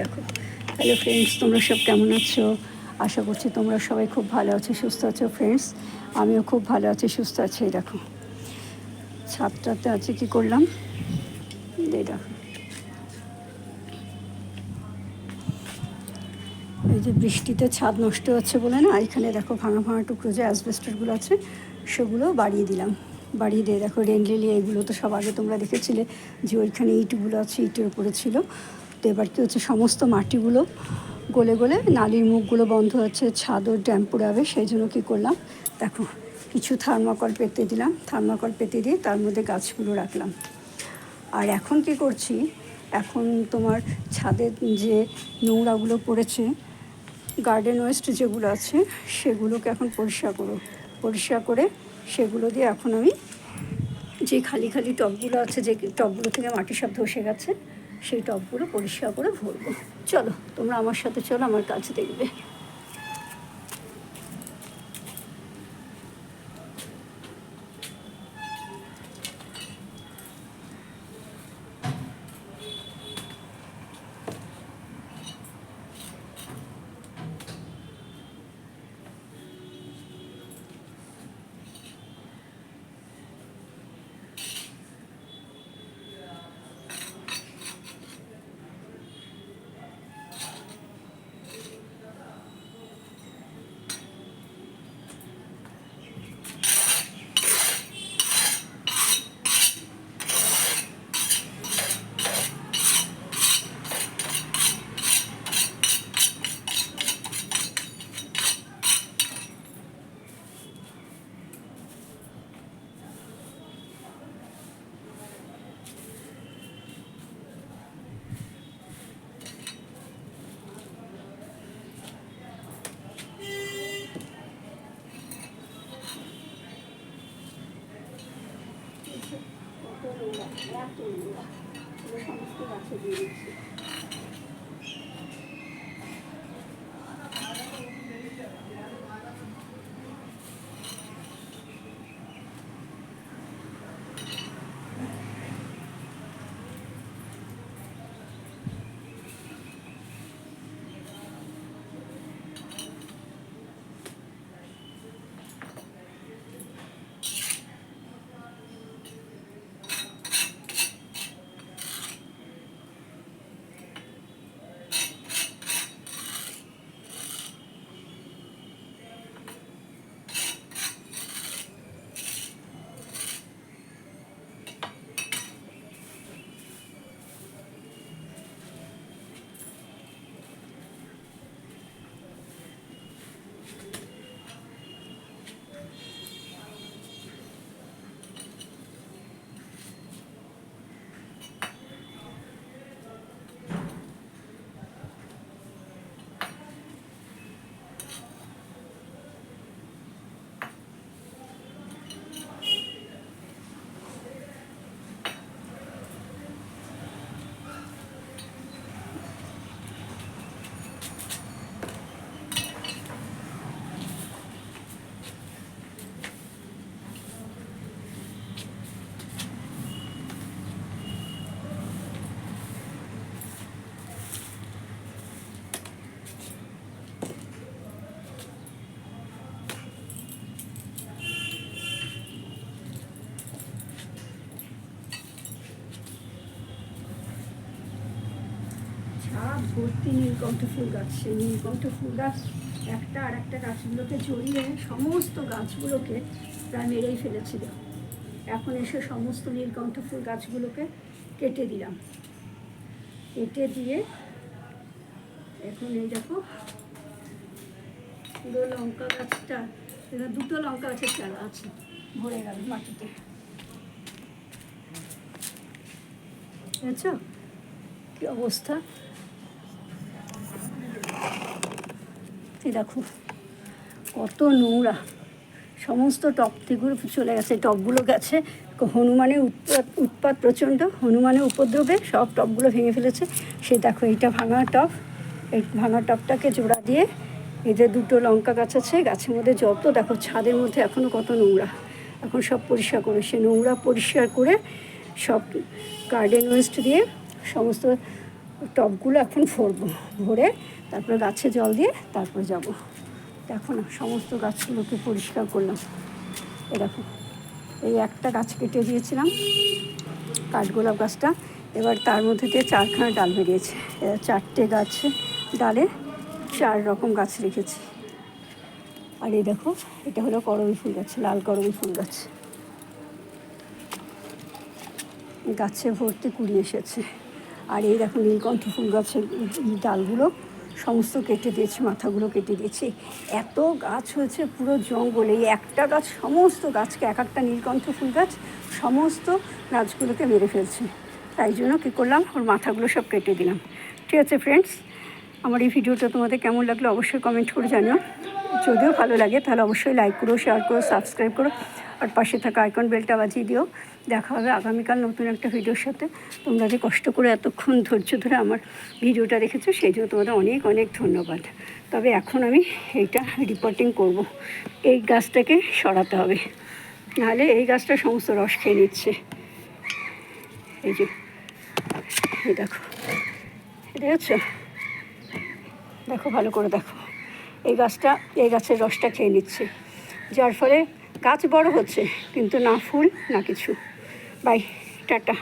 দেখো। Hello friends, তোমরা সব কেমন আছো? আশা করছি তোমরা সবাই খুব ভালো আছো, সুস্থ আছো। ফ্রেন্ডস, আমিও খুব ভালো আছি, সুস্থ আছি। এই দেখো ছাদটাতে আছে, কি করলাম এই দেখো। এই যে বৃষ্টিতে ছাদ নষ্ট হচ্ছে বলে না, এখানে দেখো ভাঙা ভাঙা টুকরো যে অ্যাসবেস্টারগুলো আছে সেগুলো বাড়িয়ে দিলাম। বাড়িয়ে দিয়ে দেখো রেন লিলি, এগুলো তো সব আগে তোমরা দেখেছিলে যে ওইখানে ইটগুলো আছে, ইটের উপরে ছিল। তো এবার কী হচ্ছে, সমস্ত মাটিগুলো গলে গলে নালির মুখগুলো বন্ধ হচ্ছে, ছাদও ড্যাম্প পুড়াবে। সেই জন্য কী করলাম দেখো, কিছু থার্মোকল পেতে দিলাম। থার্মোকল পেতে দিয়ে তার মধ্যে গাছগুলো রাখলাম। আর এখন কি করছি, এখন তোমার ছাদের যে নোংরাগুলো পড়েছে, গার্ডেন ওয়েস্ট যেগুলো আছে সেগুলোকে এখন পরিষ্কার করে সেগুলো দিয়ে এখন আমি যে খালি খালি টবগুলো আছে, যে টবগুলো থেকে মাটি সব ধসে গেছে, সেই টবগুলো পরিষ্কার করে ভরবো। চলো তোমরা আমার সাথে চলো, আমার কাছে দেখবে। সমস্ত গাছে দিয়ে দিচ্ছি। ছাদ ভর্তি নীলকণ্ঠ ফুল গাছ। সেই নীলকণ্ঠ ফুল গাছ একটা আর একটা গাছগুলোকে জড়িয়ে সমস্ত গাছগুলোকে প্রায় মেরেই ফেলেছিল। এখন এসে সমস্ত নীলকণ্ঠ ফুল গাছগুলোকে কেটে দিলাম। কেটে দিয়ে এখন এই দেখো পুরো লঙ্কা গাছটা, দুটো লঙ্কা গাছের চারা আছে, ভরে গেল মাটিতে। বুঝছো কি অবস্থা? দেখো কত নোংরা, সমস্ত টব থেকে চলে গেছে। টবগুলো গেছে হনুমানের উৎপাত প্রচণ্ড, হনুমানের উপদ্রবে সব টবগুলো ভেঙে ফেলেছে। সে দেখো এইটা ভাঙা টব, এই ভাঙা টবটাকে জোড়া দিয়ে এই যে দুটো লঙ্কা গাছ আছে, গাছের মধ্যে যত দেখো ছাদের মধ্যে এখনও কত নোংরা, এখন সব পরিষ্কার করে, সে নোংরা পরিষ্কার করে সব গার্ডেন ওয়েস্ট দিয়ে সমস্ত টবগুলো এখন ভরবো, ভরে তারপরে গাছে জল দিয়ে তারপর যাব। দেখো না, সমস্ত গাছগুলোকে পরিষ্কার করলাম। এরকম এই একটা গাছ কেটে দিয়েছিলাম, কাঠগোলাপ গাছটা, এবার তার মধ্যে দিয়ে 4খানা ডাল বেরিয়েছে। 4টে গাছে ডালে 4 রকম গাছ রেখেছি। আর এই দেখো, এটা হলো করবী ফুল গাছ, লাল করবী ফুল গাছ, গাছে ভর্তি কুড়ি এসেছে। আর এই দেখো নীলকণ্ঠ ফুল গাছের ডালগুলো সমস্ত কেটে দিয়েছি, মাথাগুলো কেটে দিয়েছি। এত গাছ হয়েছে পুরো জঙ্গলে, এই একটা গাছ সমস্ত গাছকে, এক একটা নীলকণ্ঠ ফুল গাছ সমস্ত গাছগুলোকে মেরে ফেলছে। তাই জন্য কী করলাম, ওর মাথাগুলো সব কেটে দিলাম। ঠিক আছে ফ্রেন্ডস, আমার এই ভিডিওটা তোমাদের কেমন লাগলো অবশ্যই কমেন্ট করে জানিও। যদিও ভালো লাগে তাহলে অবশ্যই লাইক করো, শেয়ার করো, সাবস্ক্রাইব করো, আর পাশে থাকা আইকন বেলটা বাজিয়ে দিও। দেখা হবে আগামীকাল নতুন একটা ভিডিওর সাথে। তোমরা যে কষ্ট করে এতক্ষণ ধৈর্য ধরে আমার ভিডিওটা দেখেছো সেই জন্য তোমাদের অনেক অনেক ধন্যবাদ। তবে এখন আমি এইটা রিপোর্টিং করব, এই গাছটাকে সরাতে হবে, নাহলে এই গাছটা সমস্ত রস খেয়ে নিচ্ছে। এই যে এই দেখো, এটা হচ্ছে, দেখো ভালো করে দেখো, এই গাছটা, এই গাছের রসটা খেয়ে নিচ্ছে, যার ফলে গাছ বড় হচ্ছে কিন্তু না ফুল না কিছু। Bye, tata.